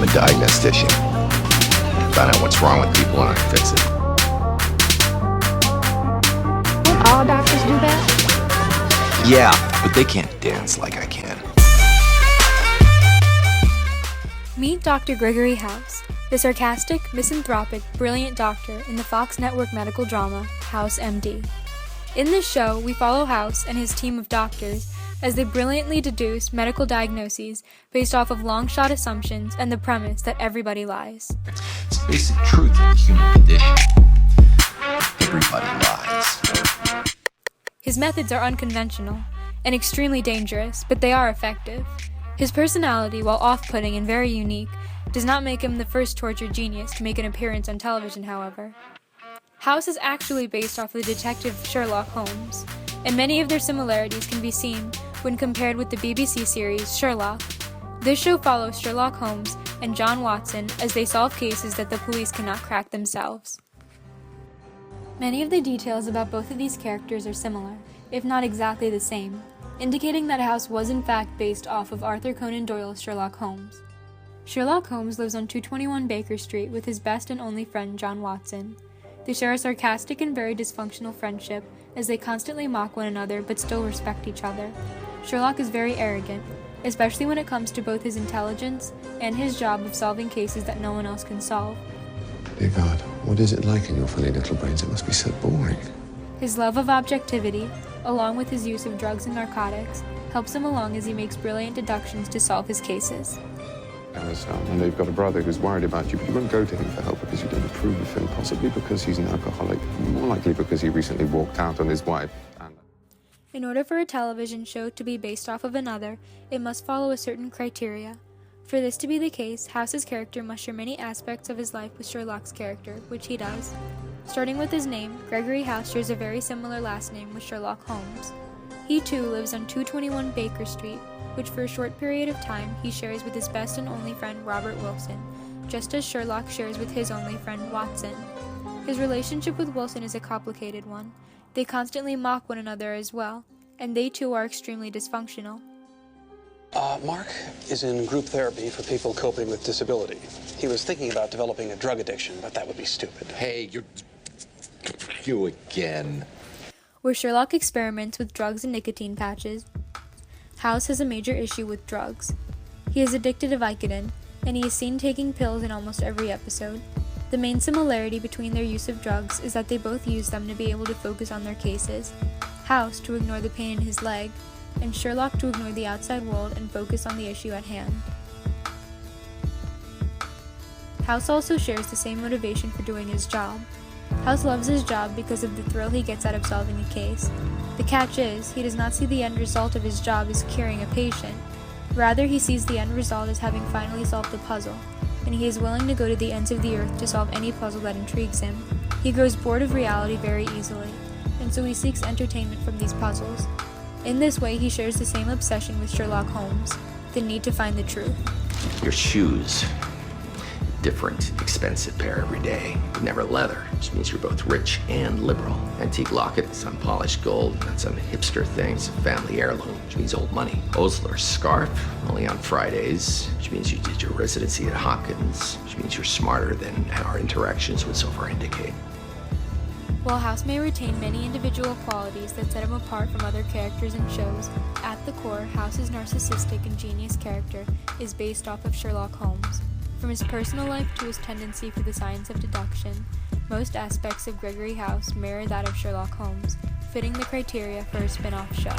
a diagnostician. Find out what's wrong with people and I fix it. Don't all doctors do that? Yeah, but they can't dance like I can. Meet Dr. Gregory House, the sarcastic, misanthropic, brilliant doctor in the Fox Network medical drama, House MD. In this show, we follow House and his team of doctors as they brilliantly deduce medical diagnoses based off of long-shot assumptions and the premise that everybody lies. It's the basic truth of the human condition. Everybody lies. His methods are unconventional and extremely dangerous, but they are effective. His personality, while off-putting and very unique, does not make him the first tortured genius to make an appearance on television, however. House is actually based off the detective Sherlock Holmes, and many of their similarities can be seen when compared with the BBC series Sherlock. This show follows Sherlock Holmes and John Watson as they solve cases that the police cannot crack themselves. Many of the details about both of these characters are similar, if not exactly the same, indicating that House was in fact based off of Arthur Conan Doyle's Sherlock Holmes. Sherlock Holmes lives on 221 Baker Street with his best and only friend John Watson. They share a sarcastic and very dysfunctional friendship as they constantly mock one another but still respect each other. Sherlock is very arrogant, especially when it comes to both his intelligence and his job of solving cases that no one else can solve. Dear God, what is it like in your funny little brains? It must be so boring. His love of objectivity, along with his use of drugs and narcotics, helps him along as he makes brilliant deductions to solve his cases. I know you've got a brother who's worried about you, but you won't go to him for help because you don't approve of him, possibly because he's an alcoholic, more likely because he recently walked out on his wife. In order for a television show to be based off of another, it must follow a certain criteria. For this to be the case, House's character must share many aspects of his life with Sherlock's character, which he does. Starting with his name, Gregory House shares a very similar last name with Sherlock Holmes. He too lives on 221 Baker Street, which for a short period of time he shares with his best and only friend Robert Wilson, just as Sherlock shares with his only friend Watson. His relationship with Wilson is a complicated one. They constantly mock one another as well, and they too are extremely dysfunctional. Mark is in group therapy for people coping with disability. He was thinking about developing a drug addiction, but that would be stupid. Hey, you again. Where Sherlock experiments with drugs and nicotine patches, House has a major issue with drugs. He is addicted to Vicodin, and he is seen taking pills in almost every episode. The main similarity between their use of drugs is that they both use them to be able to focus on their cases. House to ignore the pain in his leg, and Sherlock to ignore the outside world and focus on the issue at hand. House also shares the same motivation for doing his job. House loves his job because of the thrill he gets out of solving a case. The catch is, he does not see the end result of his job as curing a patient. Rather, he sees the end result as having finally solved a puzzle, and he is willing to go to the ends of the earth to solve any puzzle that intrigues him. He grows bored of reality very easily, and so he seeks entertainment from these puzzles. In this way, he shares the same obsession with Sherlock Holmes, the need to find the truth. Your shoes. Different, expensive pair every day. Never leather, which means you're both rich and liberal. Antique locket, it's unpolished gold, not some hipster thing. It's a family heirloom, which means old money. Osler scarf, only on Fridays, which means you did your residency at Hopkins, which means you're smarter than our interactions would so far indicate. While House may retain many individual qualities that set him apart from other characters in shows, at the core, House's narcissistic and genius character is based off of Sherlock Holmes. From his personal life to his tendency for the science of deduction, most aspects of Gregory House mirror that of Sherlock Holmes, fitting the criteria for a spin-off show.